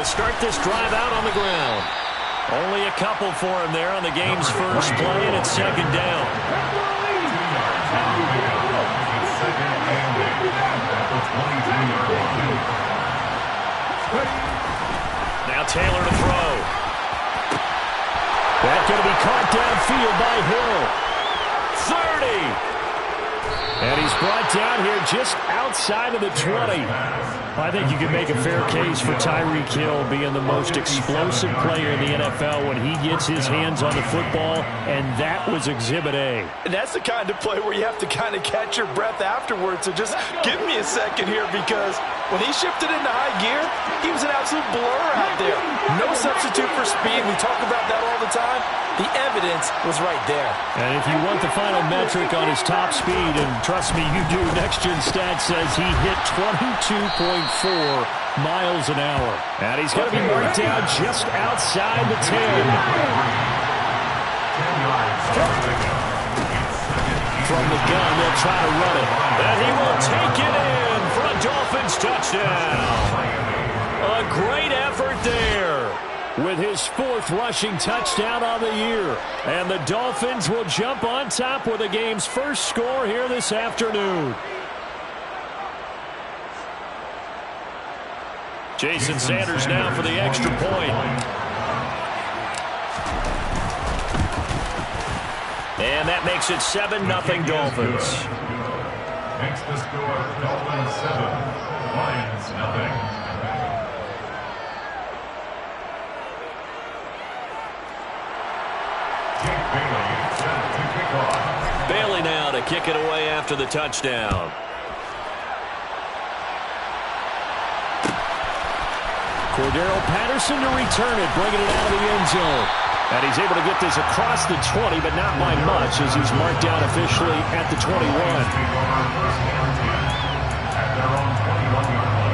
they'll start this drive out on the ground. Only a couple for him there on the game's first play, and it's second down. Now Taylor to throw. That's going to be caught downfield by Hill. 30. And he's brought down here just outside of the 20. I think you can make a fair case for Tyreek Hill being the most explosive player in the NFL when he gets his hands on the football, and that was Exhibit A. And that's the kind of play where you have to kind of catch your breath afterwards. So just give me a second here, because when he shifted into high gear, he was an absolute blur out there. No substitute for speed. We talk about that all the time. The evidence was right there. And if you want the final metric on his top speed, and trust me, you do, Next Gen Stats says he hit 22.4 miles an hour. And he's going to be marked down just outside the 10. From the gun, they'll try to run it. And he will take it in for a Dolphins touchdown. A great effort there, with his 4th rushing touchdown on the year. And the Dolphins will jump on top with the game's first score here this afternoon. Jason Sanders now for the extra point. And that makes it 7-0 Dolphins. Makes the score Dolphins 7, Lions nothing. Bailey now to kick it away after the touchdown. Cordero Patterson to return it, bringing it out of the end zone. And he's able to get this across the 20, but not by much, as he's marked down officially at the 21. At their own 21-yard line.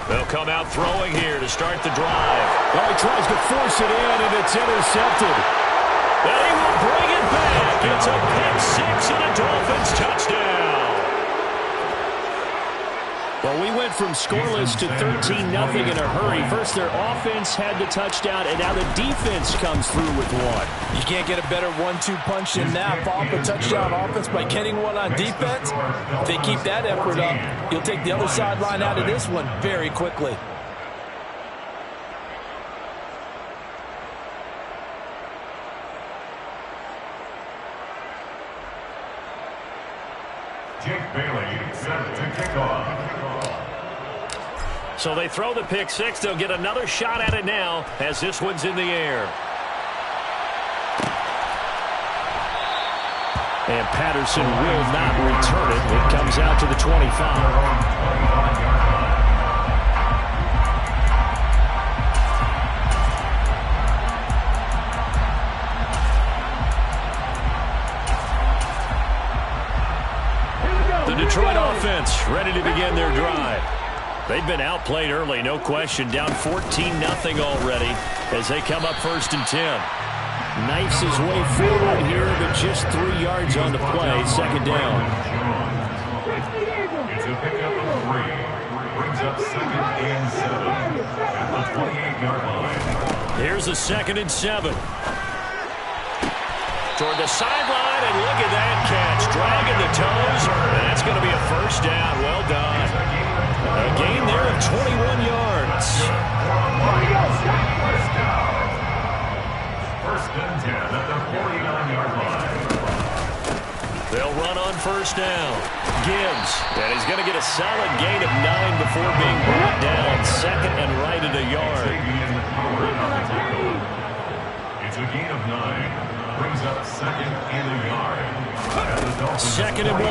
They'll come out throwing here to start the drive. Well, he tries to force it in, and it's intercepted. And he will bring it back. It's a pick-6 and a Dolphins touchdown. Well, we went from scoreless to 13-0 in a hurry. First, their offense had the touchdown, and now the defense comes through with one. You can't get a better 1-2 punch than that. Follow up a touchdown offense by getting one on defense. If they keep that effort up, you'll take the other sideline out of this one very quickly. Jake Bailey set to kick off. So they throw the pick-6. They'll get another shot at it now as this one's in the air. And Patterson will not return it. It comes out to the 25. The Detroit offense ready to begin their drive. They've been outplayed early, no question. Down 14-0 already as they come up 1st and 10. Knifes his way forward here, but just 3 yards on the play. Second down. It's a pickup of 3. Brings up 2nd and 7 at the 28-yard line. Here's a 2nd and 7. Toward the sideline, and look at that catch. Dragging the toes. And that's going to be a first down. Well done. A gain there of 21 yards. First and 10 at the 49-yard line. They'll run on first down. Gibbs. And he's going to get a solid gain of 9 before being brought down. 2nd and right at a yard. It's a gain of 9. Brings up 2nd and a yard. 2nd and 1.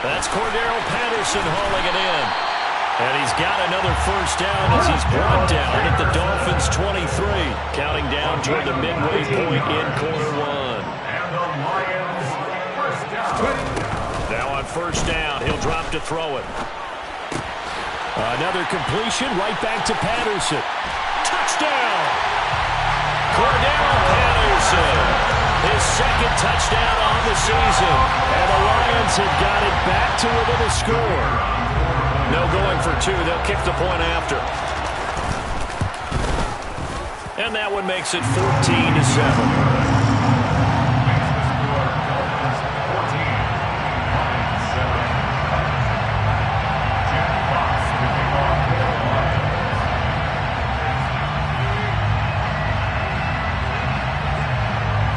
That's Cordero Patterson hauling it in. And he's got another first down as he's brought down at the Dolphins' 23. Counting down toward the midway point in quarter one. And the Lions first down. Now on first down, he'll drop to throw it. Another completion right back to Patterson. Touchdown! Cordell Patterson. His second touchdown on the season. And the Lions have got it back to within a score. No going for two. They'll kick the point after. And that one makes it 14-7.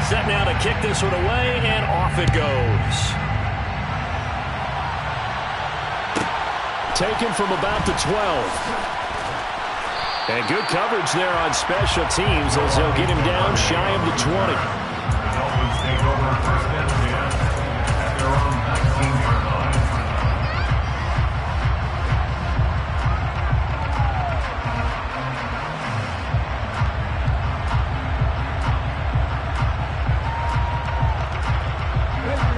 Set now to kick this one away, and off it goes. Taken from about the 12. And good coverage there on special teams as they'll get him down shy of the 20. The Dolphins take over first and 10 at their own 19-yard line.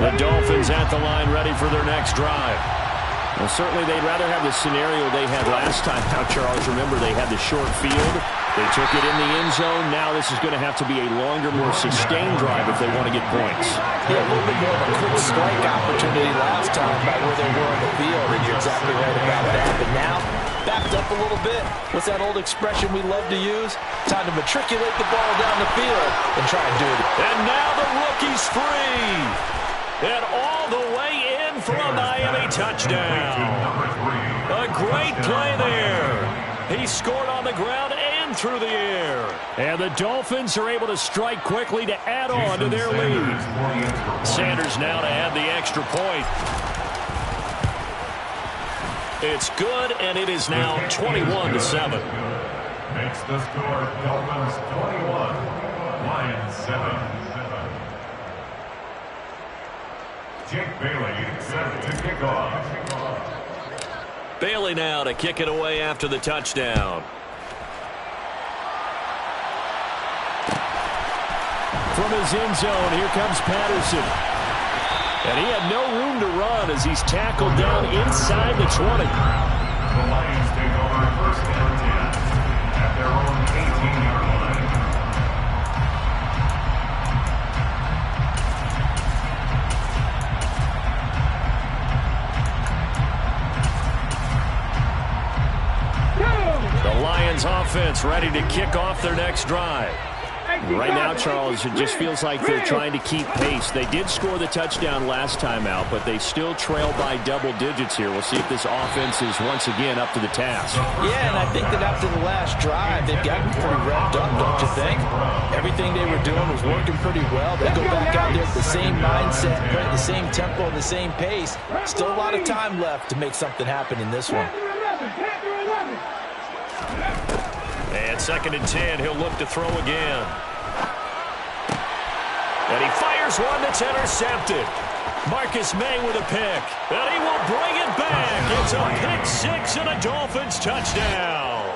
The Dolphins at the line ready for their next drive. Well, certainly they'd rather have the scenario they had last time. Now, Charles, remember they had the short field. They took it in the end zone. Now this is going to have to be a longer, more sustained drive if they want to get points. Yeah, a little bit more of a quick strike opportunity last time by where they were on the field, and you're exactly right about that. But now, backed up a little bit. What's that old expression we love to use? Time to matriculate the ball down the field and try and do it. And now the rookie's free. And all the way in for a Miami touchdown. A great play there. He scored on the ground and through the air. And the Dolphins are able to strike quickly to add on to their lead. Sanders now to add the extra point. It's good, and it is now 21-7. Makes the score Dolphins 21, Lions 7. Jake Bailey set to kick off. Bailey now to kick it away after the touchdown. From his end zone, here comes Patterson. And he had no room to run as he's tackled down inside the 20. The Lions take over first and 10 at their own 18-yard line. The Lions offense ready to kick off their next drive. Right now, Charles, it just feels like they're trying to keep pace. They did score the touchdown last time out, but they still trail by double digits here. We'll see if this offense is once again up to the task. Yeah, and I think that after the last drive, they've gotten pretty revved up, don't you think? Everything they were doing was working pretty well. They go back out there with the same mindset, play at the same tempo and the same pace. Still a lot of time left to make something happen in this one. And second and 10, he'll look to throw again. And he fires one that's intercepted. Marcus May with a pick. And he will bring it back. It's a pick six and a Dolphins touchdown.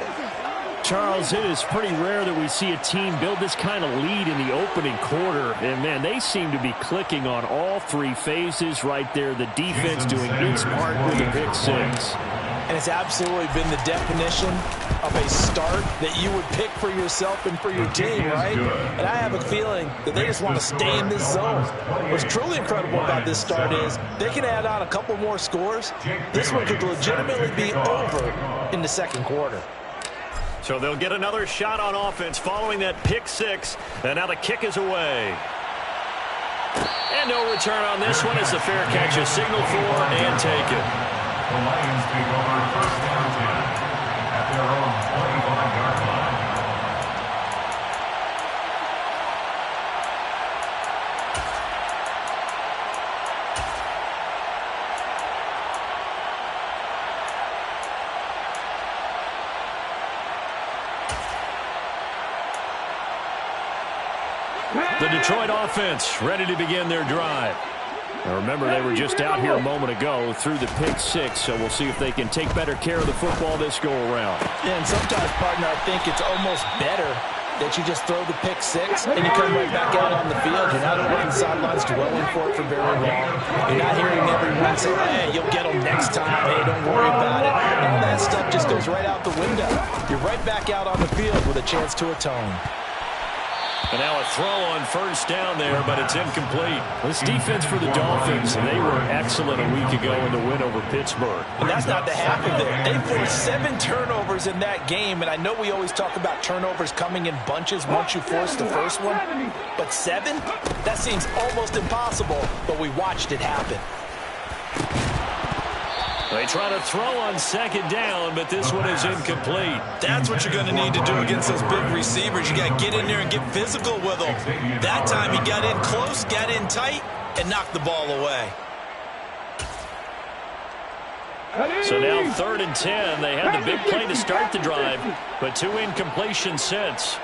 Charles, it is pretty rare that we see a team build this kind of lead in the opening quarter. And, man, they seem to be clicking on all three phases right there. The defense doing its part with the pick six. And it's absolutely been the definition of a start that you would pick for yourself and for your team, right? And I have a feeling that they just want to stay in this zone. What's truly incredible about this start is they can add on a couple more scores. This one could legitimately be over in the second quarter. So they'll get another shot on offense following that pick six. And now the kick is away. And no return on this one as the fair catch is signaled for and taken. The Lions take over first and 10 at their own 25-yard line. The Detroit offense ready to begin their drive. Now remember, they were just out here a moment ago through the pick six, so we'll see if they can take better care of the football this go-around. Yeah, and sometimes, partner, I think it's almost better that you just throw the pick six and you come right back out on the field. You're not over on the sidelines dwelling for it for very long. You're not hearing everyone say, hey, you'll get them next time. Hey, don't worry about it. All that stuff just goes right out the window. You're right back out on the field with a chance to atone. And now a throw on first down there, but it's incomplete. This defense for the Dolphins, they were excellent a week ago in the win over Pittsburgh. And that's not the half of it. They forced 7 turnovers in that game, and I know we always talk about turnovers coming in bunches once you force the first one, but 7? That seems almost impossible, but we watched it happen. They try to throw on second down, but this one is incomplete. That's what you're going to need to do against those big receivers. You got to get in there and get physical with them. That time he got in close, got in tight, and knocked the ball away. So now 3rd and 10. They had the big play to start the drive, but 2 incompletions since.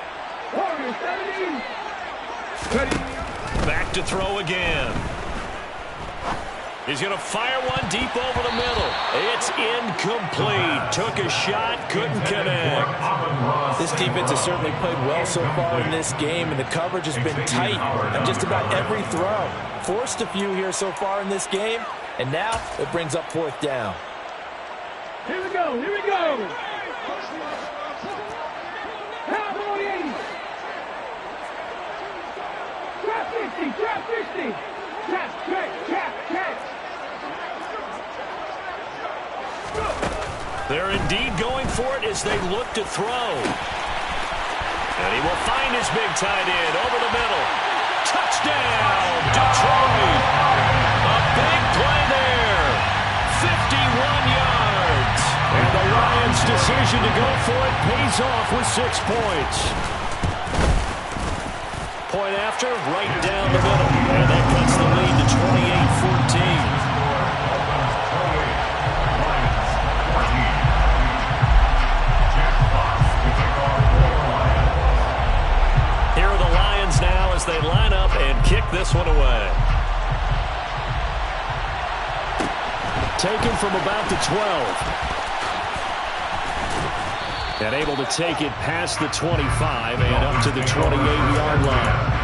Back to throw again. He's going to fire one deep over the middle. It's incomplete. Took a shot, couldn't connect. This defense has certainly played well so far in this game, and the coverage has been tight on just about every throw. Forced a few here so far in this game, and now it brings up 4th down. Here we go, here we go. Trap 50, trap 50. Trap, trap. They're indeed going for it as they look to throw. And he will find his big tight end over the middle. Touchdown, Detroit. A big play there. 51 yards. And the Lions' decision to go for it pays off with 6 points. Point after, right down the middle. And that cuts the lead to 28-14. Here are the Lions now as they line up and kick this one away. Taken from about the 12. And able to take it past the 25 and up to the 28-yard line.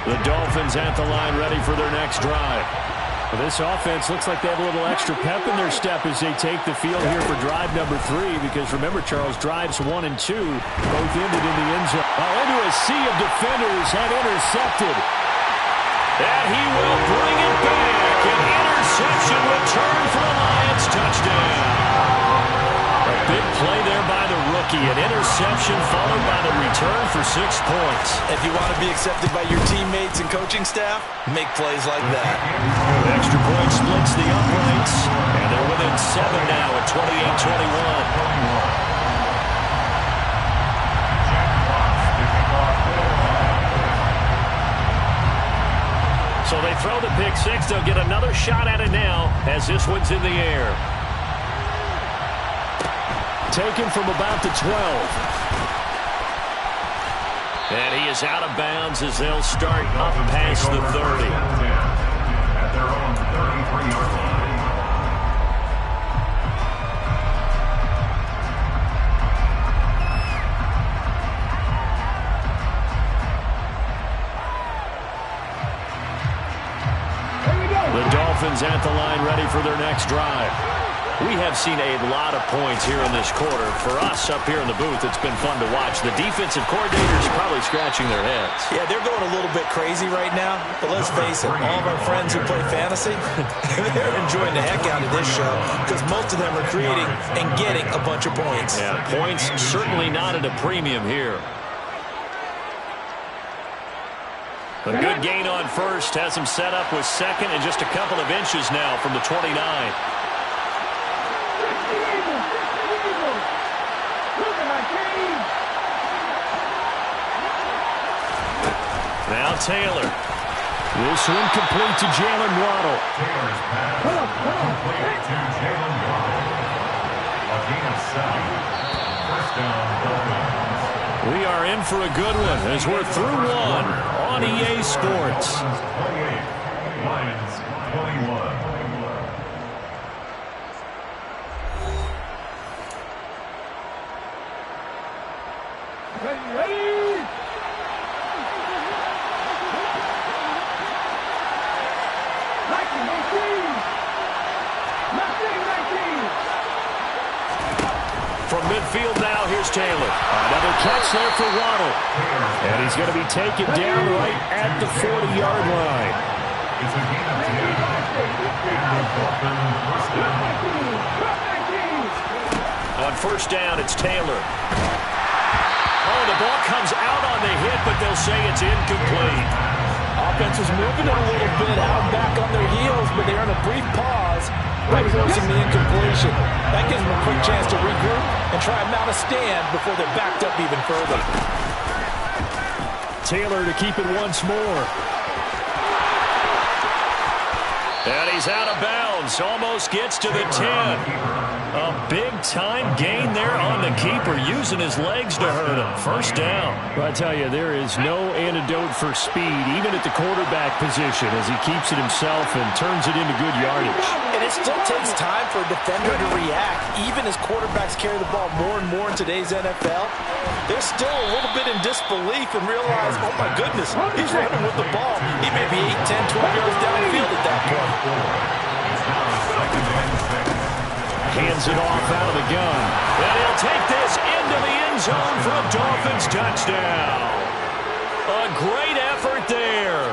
The Dolphins at the line ready for their next drive. Well, this offense looks like they have a little extra pep in their step as they take the field here for drive number 3, because remember, Charles, drives 1 and 2 both ended in the end zone. Into a sea of defenders and intercepted. And he will bring it back. An interception return for the Lions. Touchdown. A big play there by the rookie. An interception followed by the return for 6 points. If you want to be accepted by your teammates and coaching staff, make plays like that. The extra point splits the uprights, and they're within 7 now at 28-21. So they throw the pick six. They'll get another shot at it now as this one's in the air. Taken from about the 12. And he is out of bounds as they'll start up past the 30. At their own 33-yard line. The Dolphins at the line ready for their next drive. We have seen a lot of points here in this quarter. For us up here in the booth, it's been fun to watch. The defensive coordinators probably scratching their heads. Yeah, they're going a little bit crazy right now. But let's face it, all of our friends who play fantasy, they're enjoying the heck out of this show because most of them are creating and getting a bunch of points. Yeah, points certainly not at a premium here. A good gain on first has him set up with second and just a couple of inches now from the 29. Now Taylor This one complete to Jalen Waddle. Taylor's pass complete to Jalen Waddle. A gain of 7. First down, Dolphins. We are in for a good one as we're through one on EA Sports. 28, Lions 21. Ready? From midfield now, here's Taylor. Another catch there for Waddle. And he's going to be taken down right at the 40-yard line. It's a gain of 10. And the Dolphins first down. On first down, it's Taylor. Oh, the ball comes out on the hit, but they'll say it's incomplete. Offense was moving it a little bit out back on their heels, but they earn a brief pause by forcing the incompletion. That gives them a quick chance to regroup and try and mount a stand before they're backed up even further. Taylor to keep it once more. And he's out of bounds. Almost gets to the 10. A big-time gain there on the keeper, using his legs to hurt him. First down. Well, I tell you, there is no antidote for speed, even at the quarterback position, as he keeps it himself and turns it into good yardage. And it still takes time for a defender to react, even as quarterbacks carry the ball more and more in today's NFL. They're still a little bit in disbelief and realize, oh my goodness, he's running with the ball. He may be 8, 10, 12 yards downfield at that point. Hands it off out of the gun. And he'll take this into the end zone for a Dolphins touchdown. A great effort there.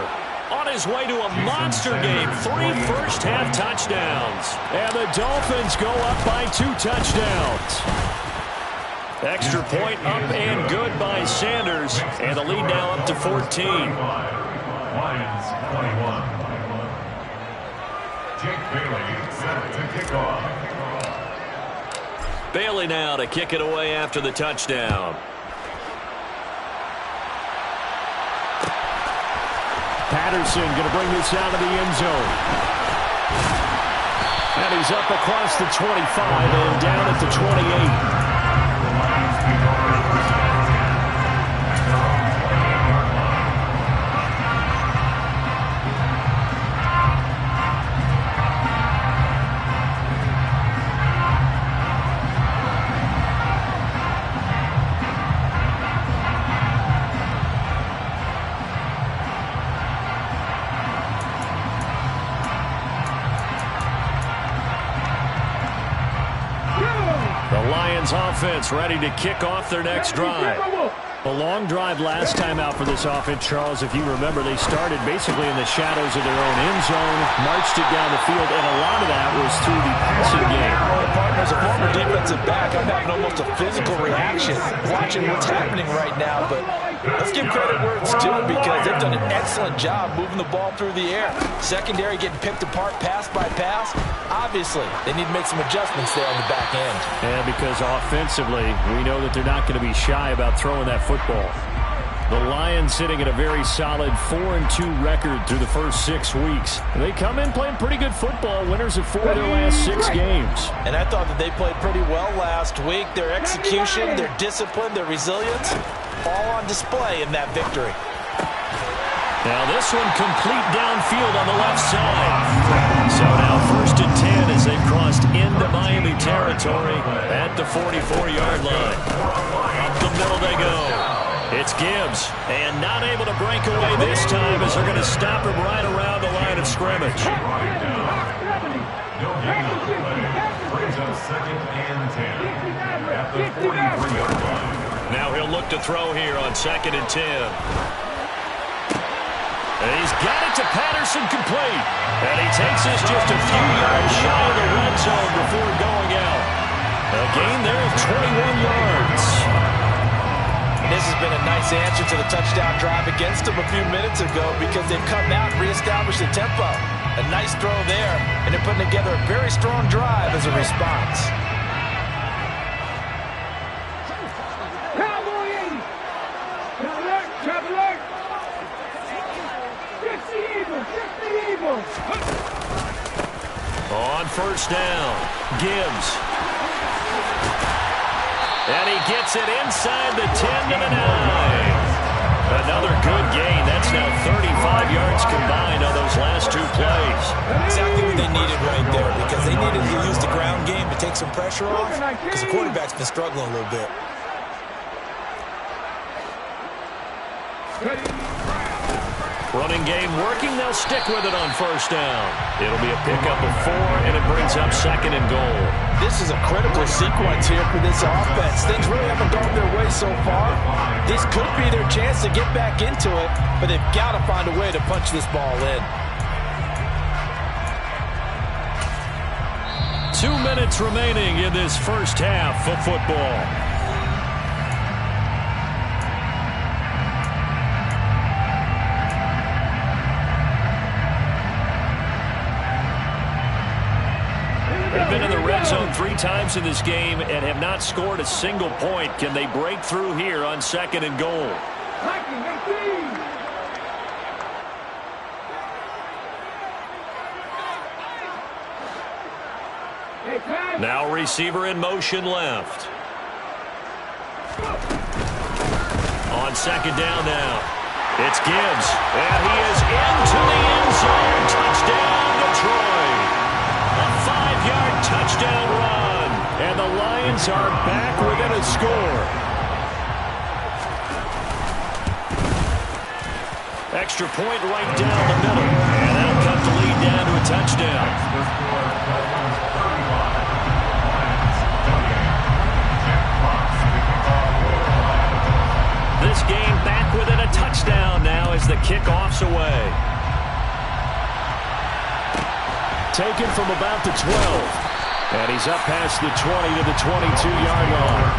On his way to a monster game. 3 first-half touchdowns. And the Dolphins go up by 2 touchdowns. Extra point up and good by Sanders. And the lead now up to 14. Lions 21. Jake Bailey set to kick off. Bailey now to kick it away after the touchdown. Patterson going to bring this out of the end zone. And he's up across the 25 and down at the 28. Offense ready to kick off their next drive. A long drive last time out for this offense, Charles. If you remember, they started basically in the shadows of their own end zone, marched it down the field, and a lot of that was through the passing game. As a former defensive back, I'm having almost a physical reaction watching what's happening right now, but let's give credit where it's due because they've done an excellent job moving the ball through the air. Secondary getting picked apart pass by pass. Obviously, they need to make some adjustments there on the back end. And because offensively, we know that they're not going to be shy about throwing that football. The Lions sitting at a very solid 4-2 record through the first 6 weeks. They come in playing pretty good football, winners of 4 of their last 6 games. And I thought that they played pretty well last week. Their execution, their discipline, their resilience, all on display in that victory. Now this one complete downfield on the left side. So now 1st and 10 as they've crossed into Miami territory at the 44-yard line. Up the middle they go. It's Gibbs, and not able to break away this time as they're going to stop him right around the line of scrimmage. No gain on the play. Brings up 2nd and 10 at the 43-yard line. Now he'll look to throw here on 2nd and 10. And he's got it to Patterson complete. And he takes this just a few yards shy of the red zone before going out. A gain there of 21 yards. This has been a nice answer to the touchdown drive against them a few minutes ago because they've come out and reestablished the tempo. A nice throw there, and they're putting together a very strong drive as a response. Cowboy 80. Trap alert. 60 even. On first down, Gibbs. And he gets it inside the 10 to the 9. Another good gain. That's now 35 yards combined on those last two plays. Exactly what they needed right there, because they needed to use the ground game to take some pressure off, because the quarterback's been struggling a little bit. Running game working. They'll stick with it on first down. It'll be a pickup of 4, and it brings up 2nd and goal. This is a critical sequence here for this offense. Things really haven't gone their way so far. This could be their chance to get back into it, but they've got to find a way to punch this ball in. 2 minutes remaining in this first half of football. They've been in the red zone 3 times in this game and have not scored a single point. Can they break through here on 2nd and goal? Now receiver in motion left. On 2nd down now. It's Gibbs. And he is into the end zone. Touchdown, Detroit. A 5-yard touchdown run. And the Lions are back within a score. Extra point right down the middle. And that'll cut the lead down to a touchdown. This game back within a touchdown now as the kickoff's away. Taken from about the 12. And he's up past the 20 to the 22-yard line.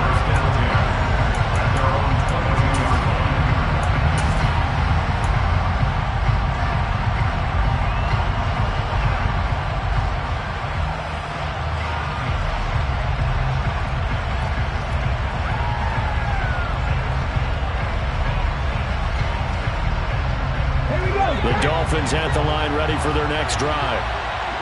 The Dolphins at the line ready for their next drive.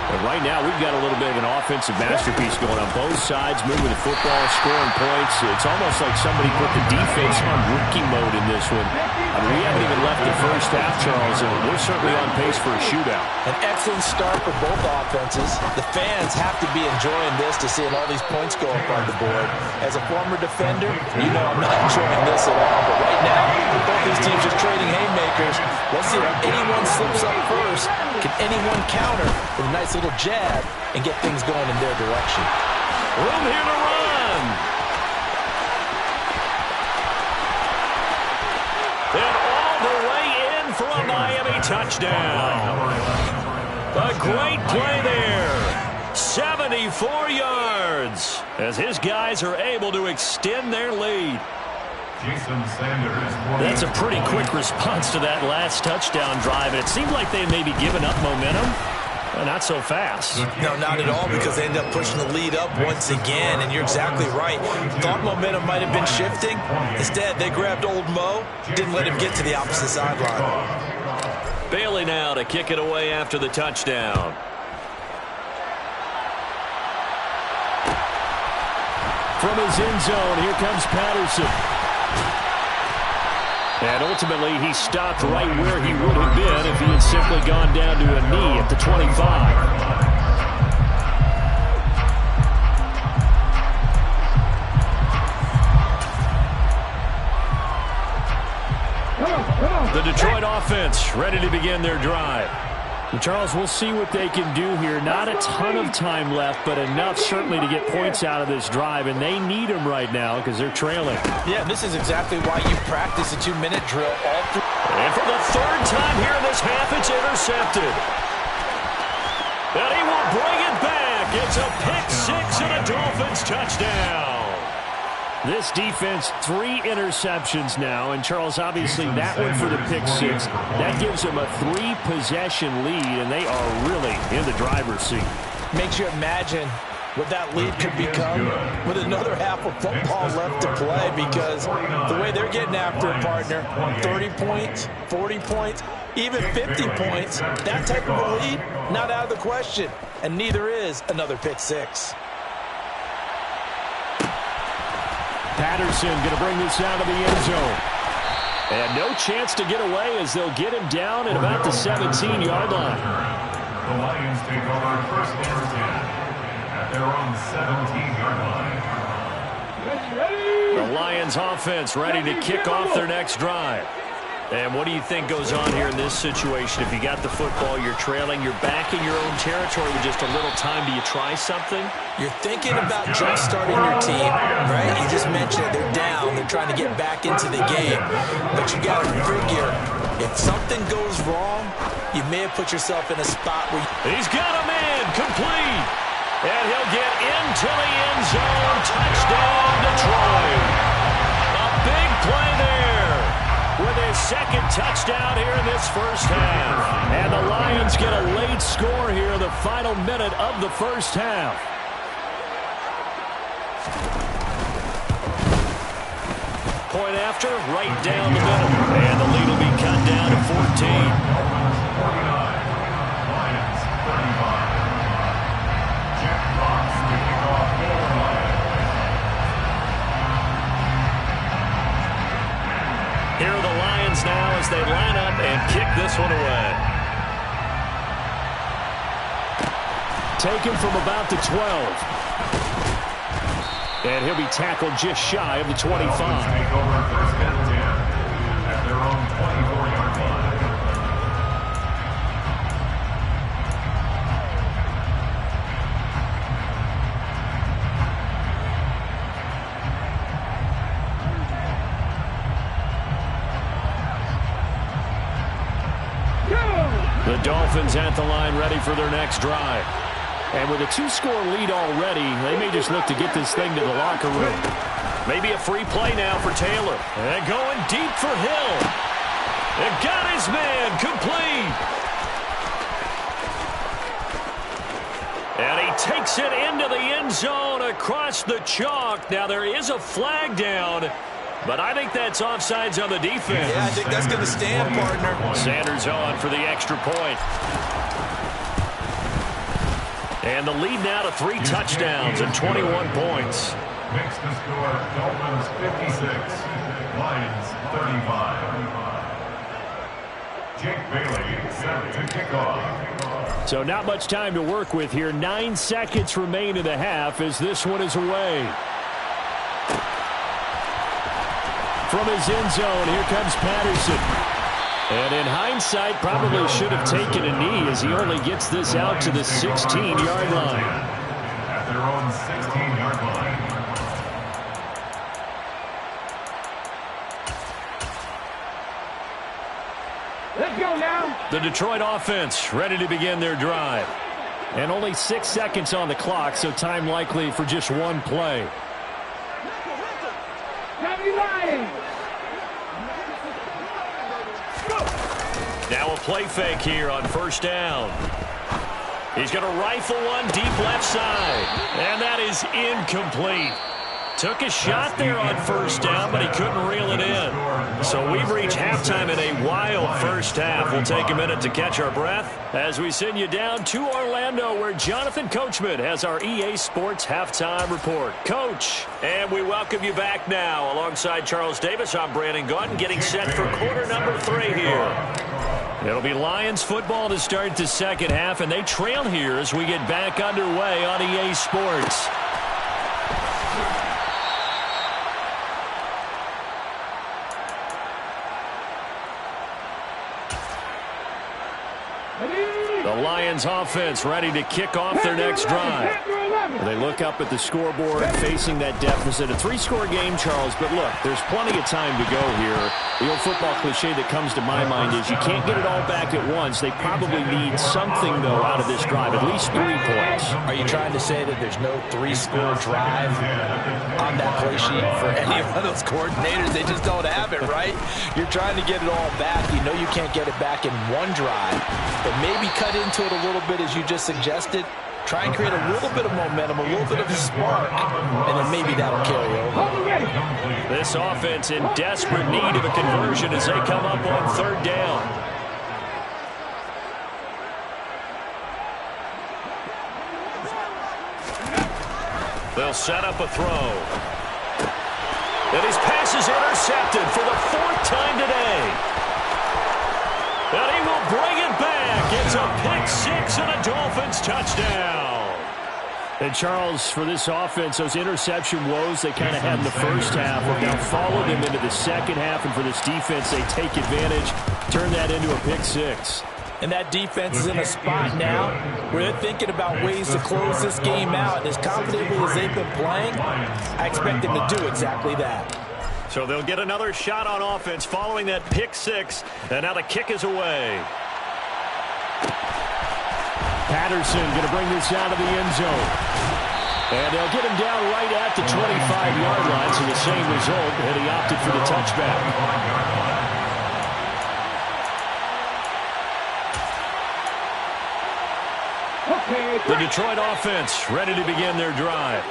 But right now, we've got a little bit of an offensive masterpiece going on both sides, moving the football, scoring points. It's almost like somebody put the defense on rookie mode in this one. I mean, we haven't even left the first half, Charles, and we're certainly on pace for a shootout. An excellent start for both offenses. The fans have to be enjoying this to seeing all these points go up on the board. As a former defender, you know I'm not enjoying this at all. But right now, with both these teams just trading haymakers, let's see if anyone slips up first. Can anyone counter with a nice little jab and get things going in their direction? Room here to run. And all the way in for a Miami touchdown. A great play there. 74 yards as his guys are able to extend their lead. That's a pretty quick response to that last touchdown drive. And it seemed like they may be giving up momentum. Not so fast. No, not at all, because they end up pushing the lead up once again, and you're exactly right. Thought momentum might have been shifting. Instead, they grabbed old Mo, didn't let him get to the opposite sideline. Bailey now to kick it away after the touchdown. From his end zone, here comes Patterson. And ultimately, he stopped right where he would have been if he had simply gone down to a knee at the 25. The Detroit offense ready to begin their drive. And Charles, we'll see what they can do here. Not a ton of time left, but enough certainly to get points out of this drive, and they need them right now because they're trailing. Yeah, this is exactly why you practice a 2-minute drill all through. And for the 3rd time here in this half, it's intercepted. And he will bring it back. It's a pick-6 and a Dolphins touchdown. This defense, 3 interceptions now. And, Charles, obviously that one for the pick-6. That gives them a 3-possession lead, and they are really in the driver's seat. Makes you imagine what that lead could become with another half of football left to play, because the way they're getting after it, partner, 30 points, 40 points, even 50 points, that type of a lead, not out of the question, and neither is another pick six. Patterson going to bring this out of the end zone. And no chance to get away as they'll get him down at about the 17-yard line. The Lions take over first and 10 at their own 17-yard line. The Lions offense ready to kick off their next drive. And what do you think goes on here in this situation? If you got the football, you're trailing, you're back in your own territory with just a little time. Do you try something? You're thinking about jump-starting your team, right? You just mentioned it. They're down. They're trying to get back into the game. But you got to figure, if something goes wrong, you may have put yourself in a spot where He's got a man complete. And he'll get into the end zone. Touchdown, Detroit. A big play there with his second touchdown here in this first half. And the Lions get a late score here in the final minute of the first half. Point after, right down the middle. And the lead will be cut down to 14. 49, Lions 35. Jack Fox to kick off for the Lions. Here are the Lions now as they line up and kick this one away. Taken from about the 12. And he'll be tackled just shy of the 25. Take over first and 10 at their own 24-yard line. The Dolphins at the line ready for their next drive. And with a two-score lead already, they may just look to get this thing to the locker room. Maybe a free play now for Taylor. And going deep for Hill. And got his man complete. And he takes it into the end zone across the chalk. Now there is a flag down, but I think that's offsides on the defense. Yeah, I think that's going to stand, partner. Sanders on for the extra point. And the lead now to 3 touchdowns and 21 points. Makes the score Dolphins 56, Lions 35. Jake Bailey set to kick off. So not much time to work with here. 9 seconds remain in the half as this one is away. From his end zone, here comes Patterson. And in hindsight, probably should have taken a knee as he only gets this out to the 16-yard line. At their own 16-yard line. Let's go now. The Detroit offense ready to begin their drive. And only 6 seconds on the clock, so time likely for just one play. Tommy Lions. Now a play fake here on first down. He's going to rifle one deep left side. And that is incomplete. Took a shot there on first down, but he couldn't reel it in. So we've reached halftime in a wild first half. We'll take a minute to catch our breath as we send you down to Orlando, where Jonathan Coachman has our EA Sports Halftime Report. Coach, and we welcome you back now. Alongside Charles Davis, I'm Brandon Gaudin, getting set for quarter number 3 here. It'll be Lions football to start the second half, and they trail here as we get back underway on EA Sports. The Lions offense ready to kick off their next drive. They look up at the scoreboard facing that deficit. A 3-score game, Charles, but look, there's plenty of time to go here. The old football cliche that comes to my mind is you can't get it all back at once. They probably need something, though, out of this drive, at least 3 points. Are you trying to say that there's no 3-score drive on that play sheet for any of those coordinators? They just don't have it, right? You're trying to get it all back. You know you can't get it back in one drive, but maybe cut into it a little bit as you just suggested. Try and create a little bit of momentum, a little bit of a spark, and then maybe that'll carry over. This offense in desperate need of a conversion as they come up on third down. They'll set up a throw. And his pass is intercepted for the 4th time today. And he will bring it back. It's a pick 6 and a Dolphins touchdown. And Charles, for this offense, those interception woes they kind of had in the first half have now followed them into the second half. And for this defense, they take advantage, turn that into a pick 6. And that defense is in a spot now where they're thinking about ways to close this game out. And as confidently as they've been playing, I expect them to do exactly that. So they'll get another shot on offense following that pick 6. And now the kick is away. Patterson going to bring this out of the end zone. And they'll get him down right at the 25-yard line. So the same result, and he opted for the touchback. The Detroit offense ready to begin their drive.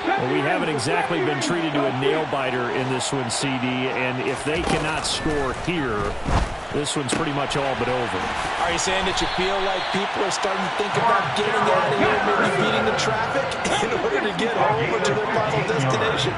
Well, we haven't exactly been treated to a nail-biter in this one, CD, and if they cannot score here, this one's pretty much all but over. Are you saying that you feel like people are starting to think about getting out of here, maybe beating the traffic in order to get home or to their final destination?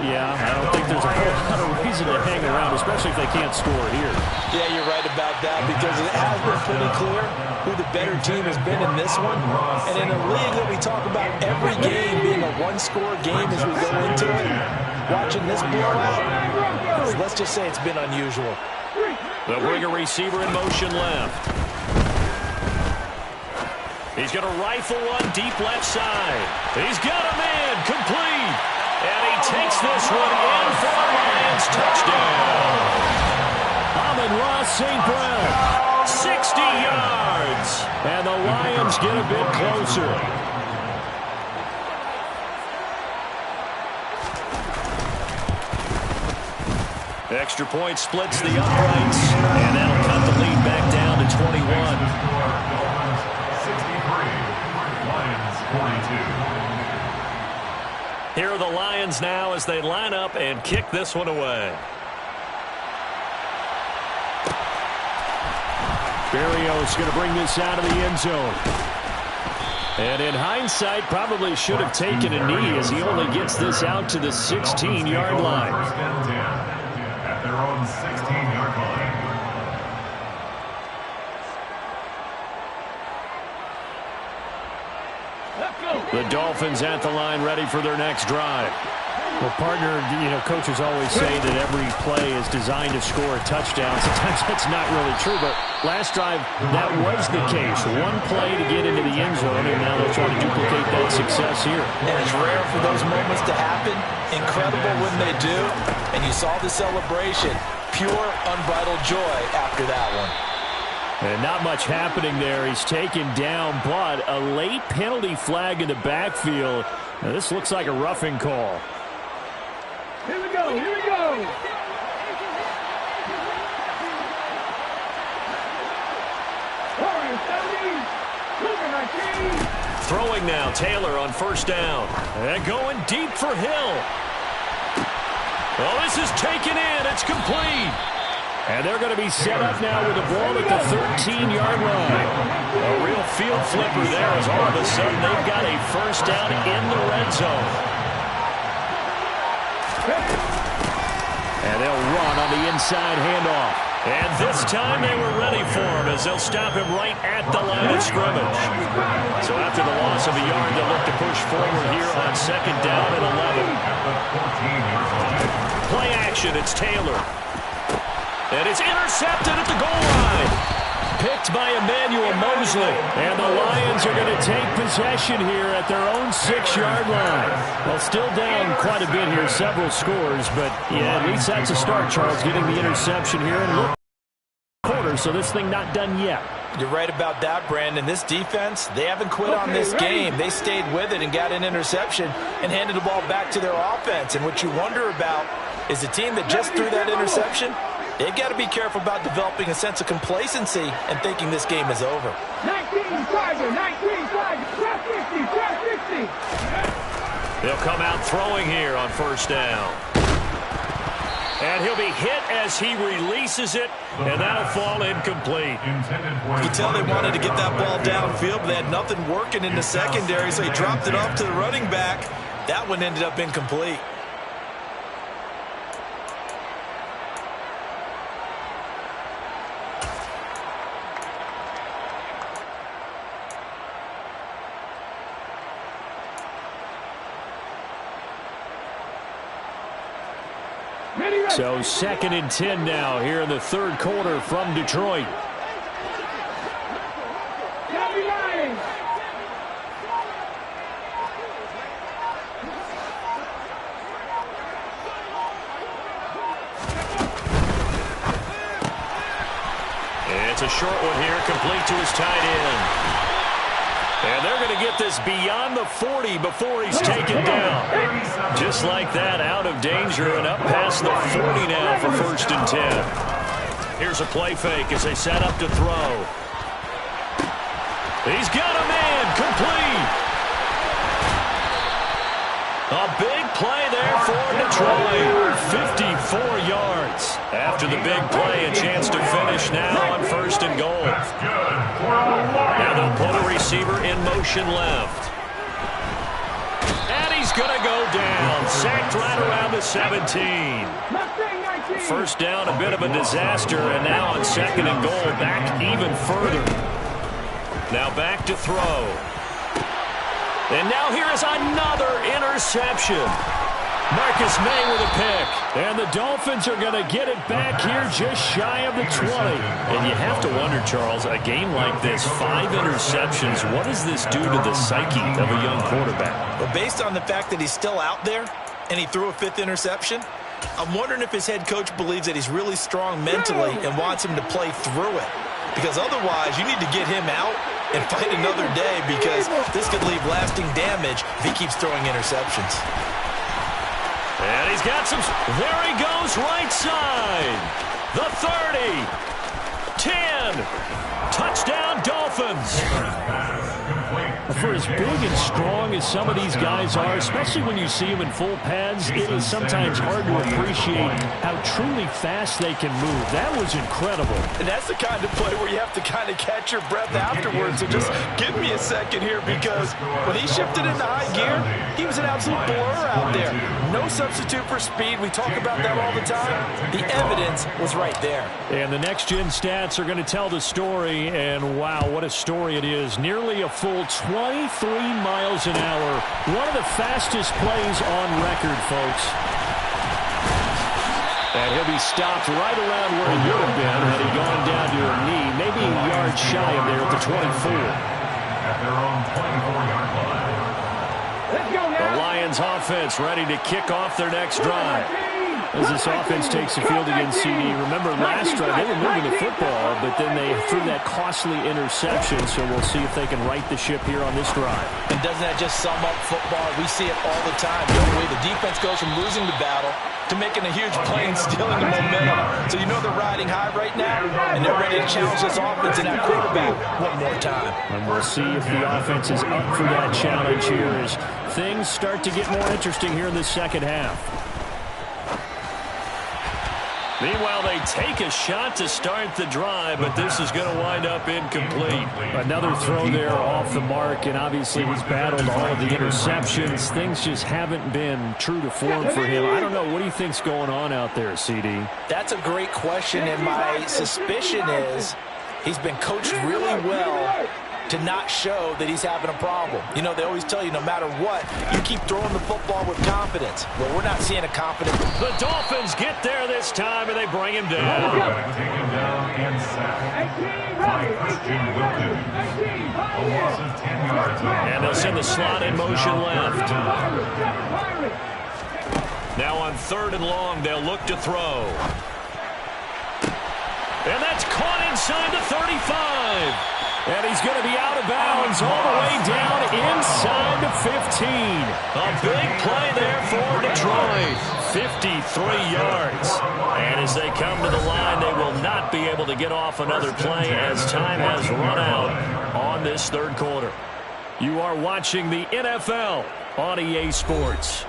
Yeah, I don't think there's a whole lot of reason to hang around, especially if they can't score here. Yeah, you're right about that because it has been pretty clear who the better team has been in this one. And in a league that we talk about every game being a one-score game as we go into it, watching this blowout, let's just say it's been unusual. They'll bring a receiver in motion left. He's going to rifle one deep left side. He's got him in, complete. And he takes this one in for a Lions touchdown. Amon-Ra St. Brown, 60 yards. And the Lions get a bit closer. Extra point splits the uprights, and that'll cut the lead back down to 21. 63, Lions 42. Here are the Lions now as they line up and kick this one away. Berrios going to bring this out of the end zone. And in hindsight, probably should have taken a knee as he only gets this out to the 16-yard line. First and 10 at their own 16-yard line. The Dolphins at the line ready for their next drive. Well, partner, coaches always say that every play is designed to score a touchdown. Sometimes that's not really true, but last drive, that was the case. One play to get into the end zone, and now they'll try to duplicate that success here. And it's rare for those moments to happen. Incredible when they do. And you saw the celebration. Pure, unbridled joy after that one. And not much happening there. He's taken down, but a late penalty flag in the backfield. Now, this looks like a roughing call. Here we go, here we go. Throwing now, Taylor on first down. And going deep for Hill. Oh, this is taken in. It's complete. And they're going to be set up now with the ball at the 13-yard line. A real field flipper there as all of a sudden they've got a first down in the red zone. And they'll run on the inside handoff. And this time they were ready for him as they'll stop him right at the line of scrimmage. So after the loss of a yard, they'll look to push forward here on second down and 11. Play action, it's Taylor. And it's intercepted at the goal line. Picked by Emmanuel Mosley. And the Lions are going to take possession here at their own 6-yard line. Well, still down quite a bit here, several scores. But, yeah, at least that's a start, Charles, getting the interception here. And look, quarter, so this thing not done yet. You're right about that, Brandon. This defense, they haven't quit on this game. They stayed with it and got an interception and handed the ball back to their offense. And what you wonder about is the team that just threw that interception, They've got to be careful about developing a sense of complacency and thinking this game is over. 19 Tiger, 19 Tiger, trap 50, trap 50. They'll come out throwing here on first down. And he'll be hit as he releases it, and that'll fall incomplete. You can tell they wanted to get that ball downfield, but they had nothing working in the secondary, so he dropped it off to the running back. That one ended up incomplete. So 2nd and 10 now here in the third quarter from Detroit. It's a short one here, complete to his tight end. And they're going to get this beyond the 40 before he's taken down. Just like that, out of danger and up past the 40 now for 1st and 10. Here's a play fake as they set up to throw. He's got a man, complete. A big play there for Detroit. 54 yards. After the big play, a chance to finish now on 1st and goal. Now they'll put a receiver in motion left. And he's going to go down. Sacked right around the 17. First down, a bit of a disaster, and now on 2nd and goal, back even further. Now back to throw. And now here is another interception. Marcus May with a pick. And the Dolphins are going to get it back here just shy of the 20. And you have to wonder, Charles, a game like this, 5 interceptions, what does this do to the psyche of a young quarterback? Well, based on the fact that he's still out there and he threw a 5th interception, I'm wondering if his head coach believes that he's really strong mentally and wants him to play through it. Because otherwise, you need to get him out and fight another day, because this could leave lasting damage if he keeps throwing interceptions. And he's got some. There he goes, right side. The 30. 10. Touchdown, Dolphins. For as big and strong as some of these guys are, especially when you see them in full pads, it is sometimes hard to appreciate how truly fast they can move. That was incredible. And that's the kind of play where you have to kind of catch your breath afterwards. So just give me a second here, because when he shifted into high gear, he was an absolute blur out there. No substitute for speed. We talk about that all the time. The evidence was right there. And the next-gen stats are going to tell the story, and wow, what a story it is. Nearly a full 23 miles an hour. One of the fastest plays on record, folks. And he'll be stopped right around where he would have been had he gone down to a knee, maybe a yard shy of there at the 24. At their own 24-yard line. Let's go now. The Lions offense ready to kick off their next drive. As this offense takes the field against CD, remember last drive they were moving the football, but then they threw that costly interception, so we'll see if they can right the ship here on this drive. And doesn't that just sum up football? We see it all the time, don't we? The defense goes from losing the battle to making a huge play and stealing the momentum. So you know they're riding high right now, and they're ready to challenge this offense and that quarterback one more time. And we'll see if the offense is up for that challenge here as things start to get more interesting here in the second half. Meanwhile, they take a shot to start the drive, but this is going to wind up incomplete. Another throw there off the mark, and obviously he's battled all of the interceptions. Things just haven't been true to form for him. I don't know. What do you think's going on out there, CD? That's a great question, and my suspicion is he's been coached really well to not show that he's having a problem. You know, they always tell you no matter what, you keep throwing the football with confidence. Well, we're not seeing a confident. The Dolphins get there this time, and they bring him down. Taken down and sacked by Christian Wilkin. A loss of 10 yards. And they'll send the slot in motion left. Now on 3rd and long, they'll look to throw. And that's caught inside the 35. And he's going to be out of bounds all the way down inside the 15. A big play there for Detroit. 53 yards. And as they come to the line, they will not be able to get off another play as time has run out on this third quarter. You are watching the NFL on EA Sports.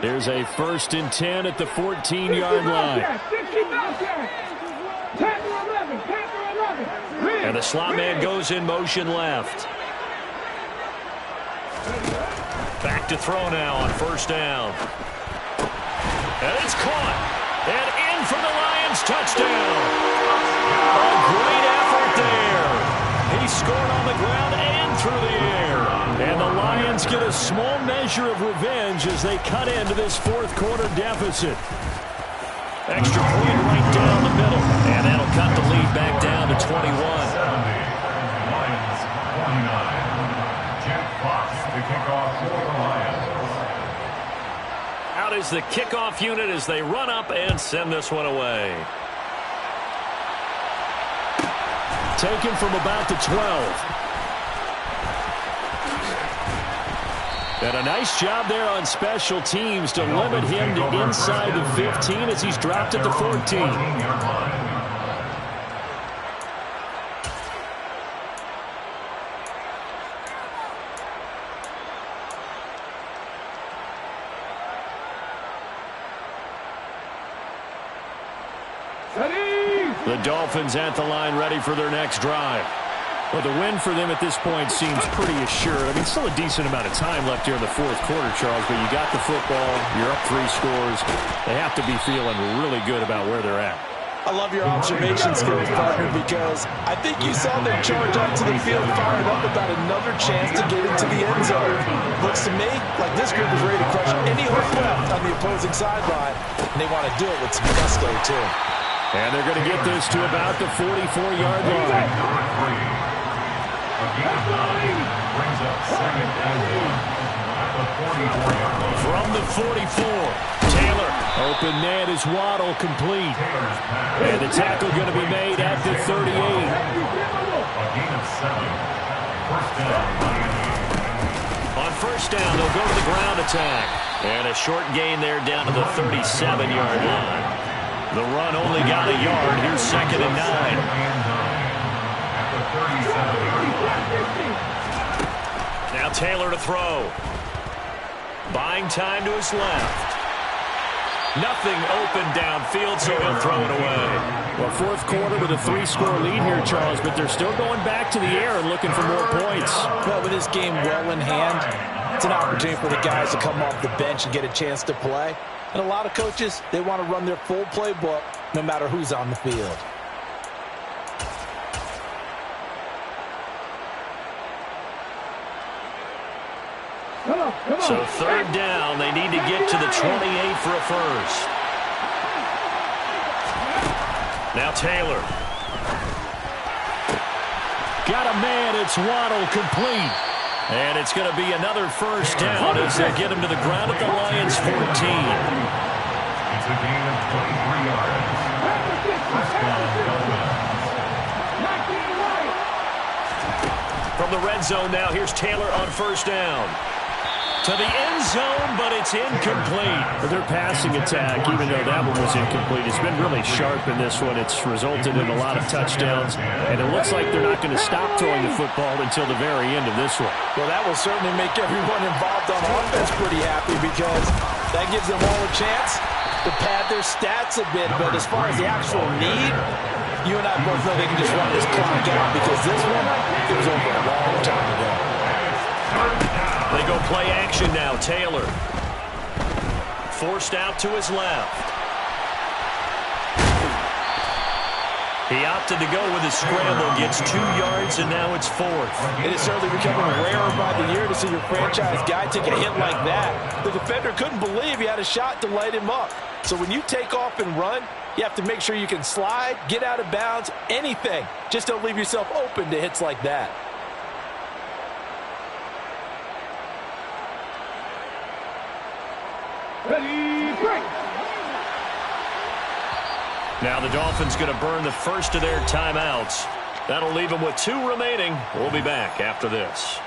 There's a 1st and 10 at the 14-yard line. And the slot man goes in motion left. Back to throw now on 1st down. And it's caught. And in for the Lions touchdown. A great effort there. He scored on the ground and through the air. And the Lions get a small measure of revenge as they cut into this 4th quarter deficit. Extra point right down the middle. And that'll cut the lead back down to 21. 70. Lions 29. Jeff Fox to kick off for the Lions. Out is the kickoff unit as they run up and send this one away. Taken from about the 12. And a nice job there on special teams to limit him to inside the 15 as he's dropped at the 14. The Dolphins at the line ready for their next drive. Well, the win for them at this point seems pretty assured. I mean, still a decent amount of time left here in the 4th quarter, Charles, but you got the football, you're up 3 scores. They have to be feeling really good about where they're at. I love your observation skills, partner, because I think you saw them charge onto the field fired up about another chance to get into the end zone. Looks to me like this group is ready to crush any hook left on the opposing sideline, and they want to do it with some gusto, too. And they're going to get this to about the 44-yard line. Brings up 2nd and 1 at the 44-yard line. From the 44, Taylor. Open man is Waddle, complete. And the tackle going to be made at the 38. A gain of 7. 1st down, Lions. On 1st down, they'll go to the ground attack. And a short gain there down to the 37-yard line. The run only got a yard. Here's 2nd and 9. Now Taylor to throw. Buying time to his left. Nothing open downfield, so he'll throw it away. Well, 4th quarter with a 3-score lead here, Charles, but they're still going back to the air and looking for more points. Well, with this game well in hand, it's an opportunity for the guys to come off the bench and get a chance to play. And a lot of coaches, they want to run their full playbook no matter who's on the field. So 3rd down, they need to get to the 28 for a first. Now Taylor. Got a man, it's Waddle, complete. And it's going to be another 1st down as they get him to the ground at the Lions 14. It's a gain of 23 yards. 1st down, Dolphins. From the red zone now, here's Taylor on 1st down. To the end zone, but it's incomplete. Their passing attack, even though that one was incomplete, has been really sharp in this one. It's resulted in a lot of touchdowns, and it looks like they're not going to stop throwing the football until the very end of this one. Well, that will certainly make everyone involved on offense pretty happy because that gives them all a chance to pad their stats a bit. But as far as the actual need, you and I both know they can just run this clock out because this one, it was over a long time ago. They go play action now. Taylor. Forced out to his left. He opted to go with his scramble, gets 2 yards, and now it's 4th. It is certainly becoming rarer by the year to see your franchise guy take a hit like that. The defender couldn't believe he had a shot to light him up. So when you take off and run, you have to make sure you can slide, get out of bounds, anything. Just don't leave yourself open to hits like that. Ready, break. Now the Dolphins going to burn the first of their timeouts. That'll leave him with 2 remaining. We'll be back after this.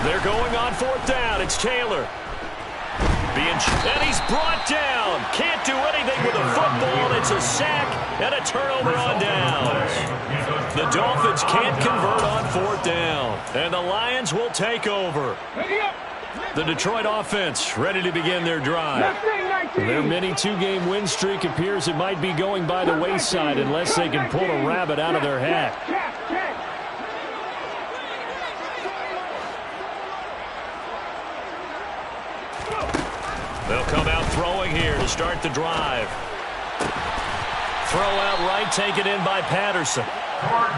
They're going on 4th down. It's Taylor. And he's brought down. Can't do anything with a football. It's a sack and a turnover on downs. The Dolphins can't convert on 4th down. And the Lions will take over. The Detroit offense ready to begin their drive. Their mini 2-game win streak appears it might be going by the wayside unless they can pull a rabbit out of their hat. They'll come out throwing here to start the drive. Throw out right, taken in by Patterson.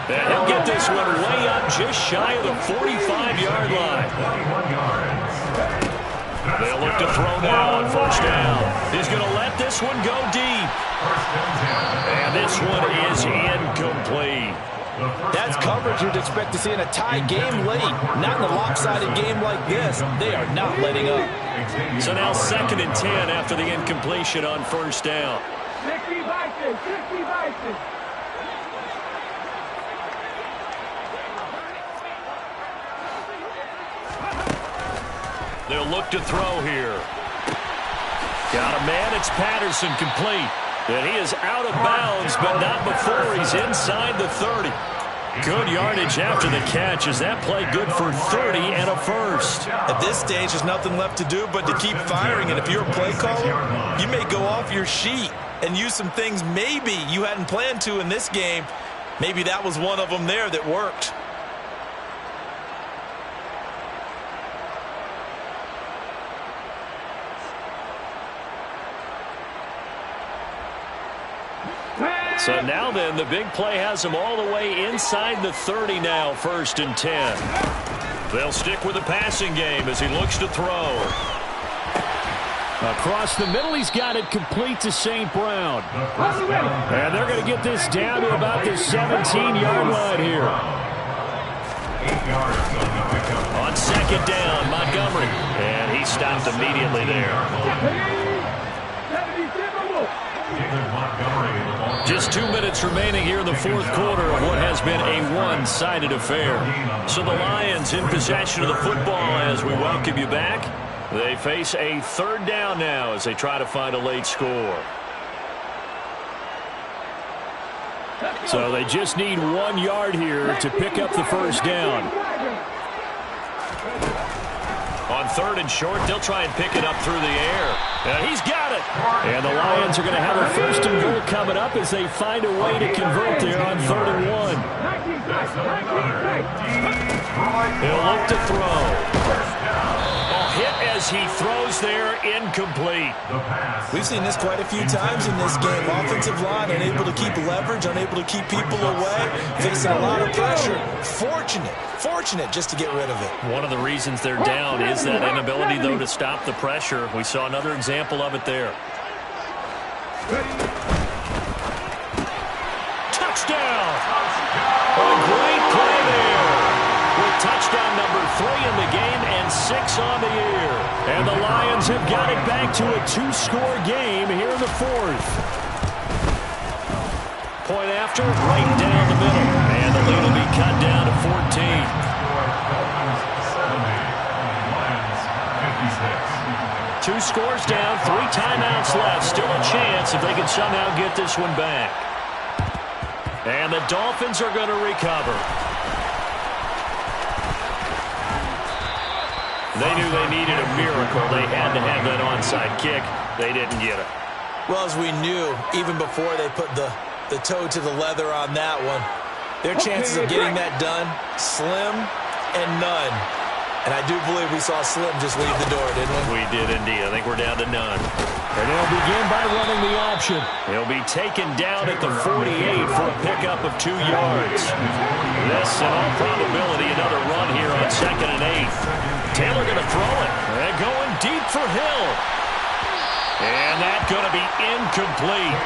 And he'll get this one way up just shy of the 45-yard line. They'll look to throw now on 1st down. He's going to let this one go deep. And this one is incomplete. That's coverage you'd expect to see in a tie game late. Not in a lopsided game like this. They are not letting up. So now 2nd and 10 after the incompletion on 1st down. 60 Vikings, 60 Vikings. They'll look to throw here. Got a man. It's Patterson, complete. And he is out of bounds, but not before he's inside the 30. Good yardage after the catch. Is that play good for 30 and a first? At this stage, there's nothing left to do but to keep firing. And if you're a play caller, you may go off your sheet and use some things maybe you hadn't planned to in this game. Maybe that was one of them there that worked. So now then, the big play has them all the way inside the 30 now, 1st and 10. They'll stick with the passing game as he looks to throw. Across the middle, he's got it complete to St. Brown. And they're going to get this down to about the 17-yard line here. On 2nd down, Montgomery. And he stopped immediately there. Just 2 minutes remaining here in the 4th quarter of what has been a one-sided affair. So the Lions in possession of the football as we welcome you back. They face a 3rd down now as they try to find a late score. So they just need 1 yard here to pick up the 1st down. On 3rd and short, they'll try and pick it up through the air. And he's got it. And the Lions are going to have a 1st and goal coming up as they find a way to convert there on 3rd and 1. He'll look to throw. Hit as he throws there, incomplete. We've seen this quite a few times in this game. Offensive line unable to keep leverage, unable to keep people away, facing a lot of pressure. Fortunate just to get rid of it. One of the reasons they're down is that inability, though, to stop the pressure. We saw another example of it there. Touchdown! A great play there. With touchdown number 3 in the game and 6 on the year. And the Lions have got it back to a 2-score game here in the 4th. Point after, right down the middle. And the lead will be cut down to 14. 2 scores down, 3 timeouts left. Still a chance if they can somehow get this one back. And the Dolphins are going to recover. They knew they needed a miracle. They had to have that onside kick. They didn't get it. Well, as we knew, even before they put the toe to the leather on that one, their chances of getting that done, slim and none. And I do believe we saw Slim just leave the door, didn't we? We did indeed. I think we're down to none. And they'll begin by running the option. He'll be taken down at the 48 for a pickup of 2 yards. This, in all probability, another run here on 2nd and 8. Taylor going to throw it. And going deep for Hill. And that's going to be incomplete.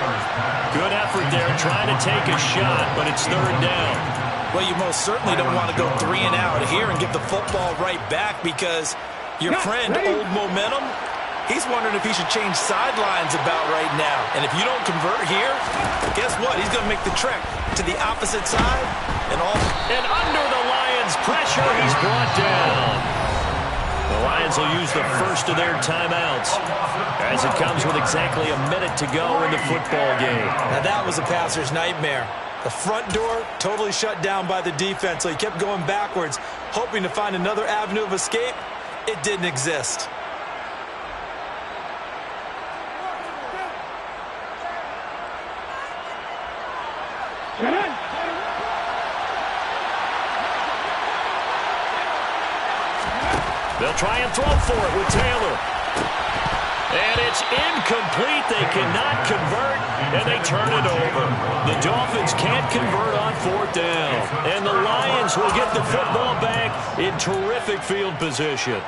Good effort there trying to take a shot, but it's third down. Well, you most certainly don't want to go 3 and out here and give the football right back because your friend, Old Momentum, he's wondering if he should change sidelines about right now. And if you don't convert here, guess what? He's going to make the trek to the opposite side. And under the Lions' pressure, he's brought down. The Lions will use the first of their timeouts as it comes with exactly a minute to go in the football game. Now that was a passer's nightmare. The front door totally shut down by the defense, so he kept going backwards, hoping to find another avenue of escape. It didn't exist. They'll try and throw for it with Taylor. And it's incomplete. They cannot convert, and they turn it over. The Dolphins can't convert on fourth down. And the Lions will get the football back in terrific field position.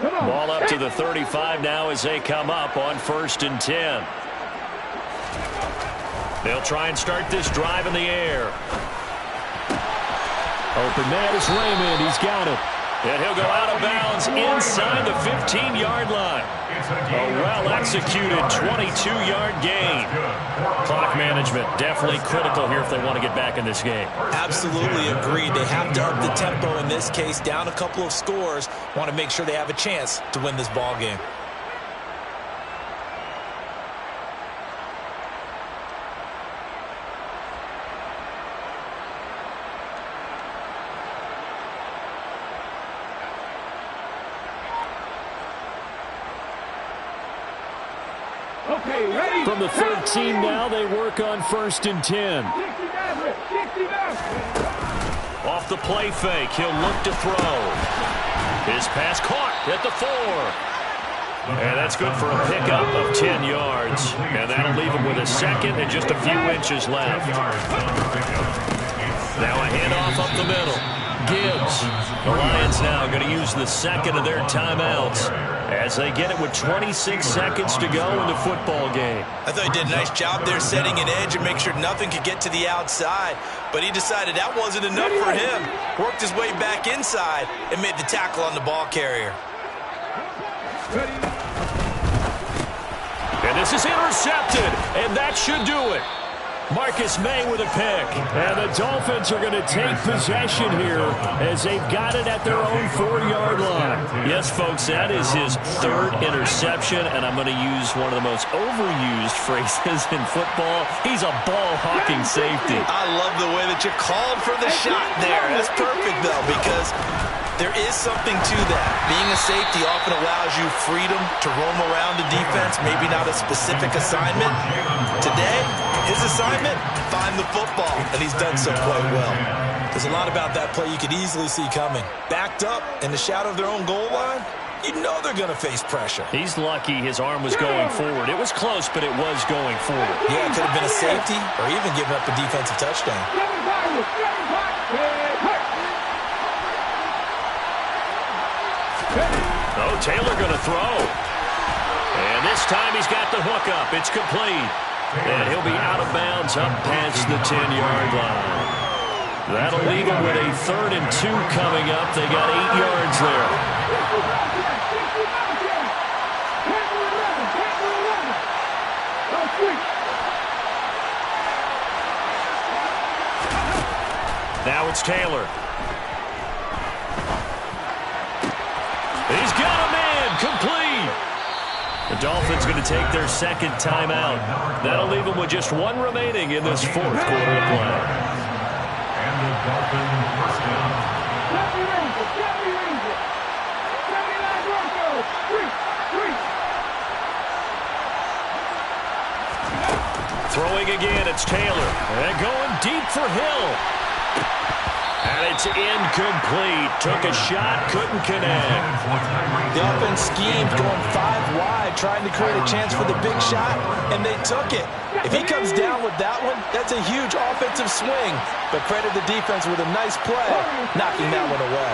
Ball up to the 35 now as they come up on 1st and 10. They'll try and start this drive in the air. Open man is Raymond. He's got it. And he'll go out of bounds inside the 15-yard line. A well-executed 22-yard gain. Clock management definitely critical here if they want to get back in this game. Absolutely agreed. They have to up the tempo in this case. Down a couple of scores. Want to make sure they have a chance to win this ball game. From the 13 now, they work on 1st and 10. Off the play fake, he'll look to throw. His pass caught at the 4. And that's good for a pickup of 10 yards. And that'll leave him with a second and just a few inches left. Now a handoff up the middle. Gibbs. The Lions now going to use the second of their timeouts as they get it with 26 seconds to go in the football game. I thought he did a nice job there setting an edge and make sure nothing could get to the outside. But he decided that wasn't enough for him. Worked his way back inside and made the tackle on the ball carrier. And this is intercepted, and that should do it. Marcus May with a pick. And the Dolphins are going to take possession here as they've got it at their own 4-yard line. Yes, folks, that is his 3rd interception, and I'm going to use one of the most overused phrases in football. He's a ball-hawking safety. I love the way that you called for the shot there. That's perfect, though, because there is something to that. Being a safety often allows you freedom to roam around the defense, maybe not a specific assignment. Today, his assignment, find the football, and he's done so quite well. There's a lot about that play you could easily see coming. Backed up in the shadow of their own goal line, you know they're going to face pressure. He's lucky his arm was going forward. It was close, but it was going forward. Yeah, it could have been a safety or even giving up a defensive touchdown. Oh, Taylor going to throw. And this time he's got the hook up. It's complete. And he'll be out of bounds up past the 10-yard line. That'll leave him with a 3rd and 2 coming up. They got 8 yards there. Now it's Taylor. He's got a man complete. The Dolphins going to take their 2nd timeout. That'll leave them with just 1 remaining in this 4th quarter of play. And the Dolphins first down. Throwing again, it's Taylor. And going deep for Hill. And it's incomplete. Took a shot, couldn't connect. The offense schemed, going 5 wide, trying to create a chance for the big shot, and they took it. If he comes down with that one, that's a huge offensive swing. But credit the defense with a nice play, knocking that one away.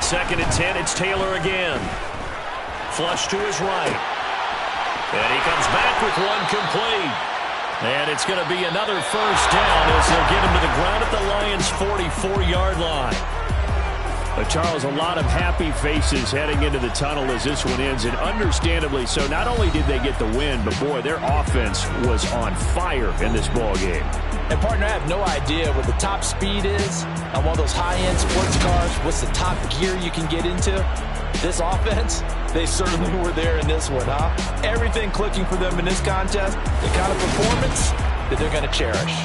Second and 10, it's Taylor again. Flush to his right. And he comes back with one complete. And it's going to be another first down as they'll get him to the ground at the Lions' 44-yard line. Charles, a lot of happy faces heading into the tunnel as this one ends, and understandably so. Not only did they get the win, but, boy, their offense was on fire in this ball game. And, partner, I have no idea what the top speed is on one of those high-end sports cars. What's the top gear you can get into? This offense, they certainly were there in this one, huh? Everything clicking for them in this contest, the kind of performance that they're going to cherish.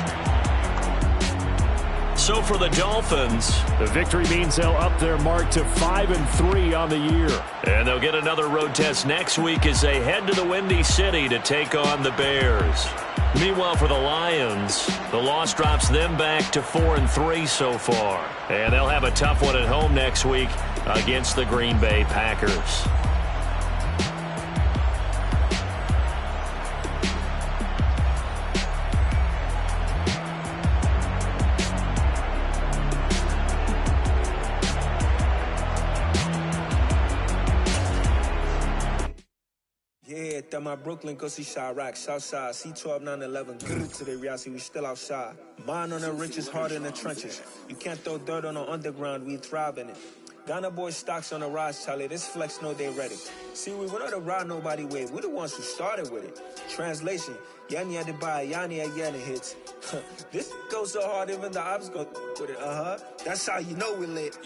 So for the Dolphins, the victory means they'll up their mark to 5-3 on the year. And they'll get another road test next week as they head to the Windy City to take on the Bears. Meanwhile, for the Lions, the loss drops them back to 4-3 so far. And they'll have a tough one at home next week against the Green Bay Packers. That my Brooklyn, go see Chirac, Southside, C12, 911, good to the reality, we still outside. Mine on the riches, hard in the trenches. You can't throw dirt on the underground, we thrive in it. Ghana boys stocks on the rise, Charlie, this flex know they ready. See, we went on the ride nobody wave, we the ones who started with it. Translation, Yanni had to buy, Yanni had Yanni hits. This goes so hard, even the ops go with it, That's how you know we lit.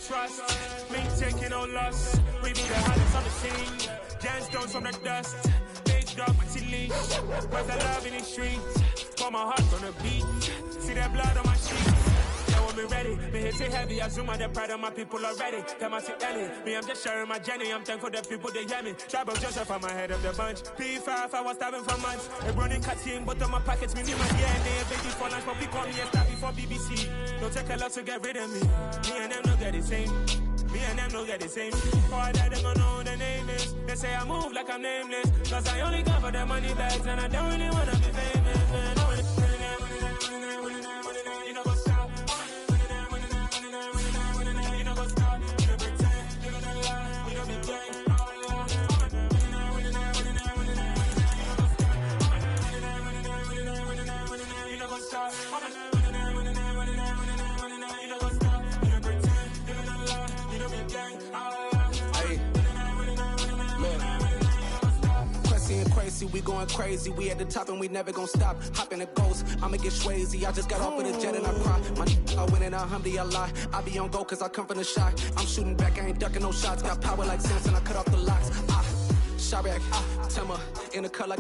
Trust me, taking no loss. We be the hottest on the scene. Gemstones from the dust. Big dog, pretty leash. Where's the love in the streets? Pour my heart on the beat. See that blood on my sheets. Now when we ready, me hit it heavy. I zoom on the pride of my people already. Them I see Ellie. Me, I'm just sharing my journey. I'm thankful that people they hear me. Tribal Joseph, I'm ahead of the bunch. P5, I was starving for months. A running cut in, but on my pockets, me need my DNA. Baby for lunch, but we call me a star before BBC. Don't take a lot to get rid of me. Me and them no get the same. Me and them no get the same. All that they gonna know the name is. They say I move like I'm nameless. Cause I only come for the money bags and I don't really wanna be famous, man. You know what's up? You know what's up? You know pretend. You know the lie. We don't be gang. You know what's up? Crazy, we going crazy. We at the top and we never gonna stop. Hop in a ghost, I'ma get swayzy. I just got off with a jet and I cry. My I win and alhamdulillah. I be on go cause I come from the shot. I'm shooting back, I ain't ducking no shots. Got power like Samson, I cut off the locks. Chirac, Timmer, in the cut like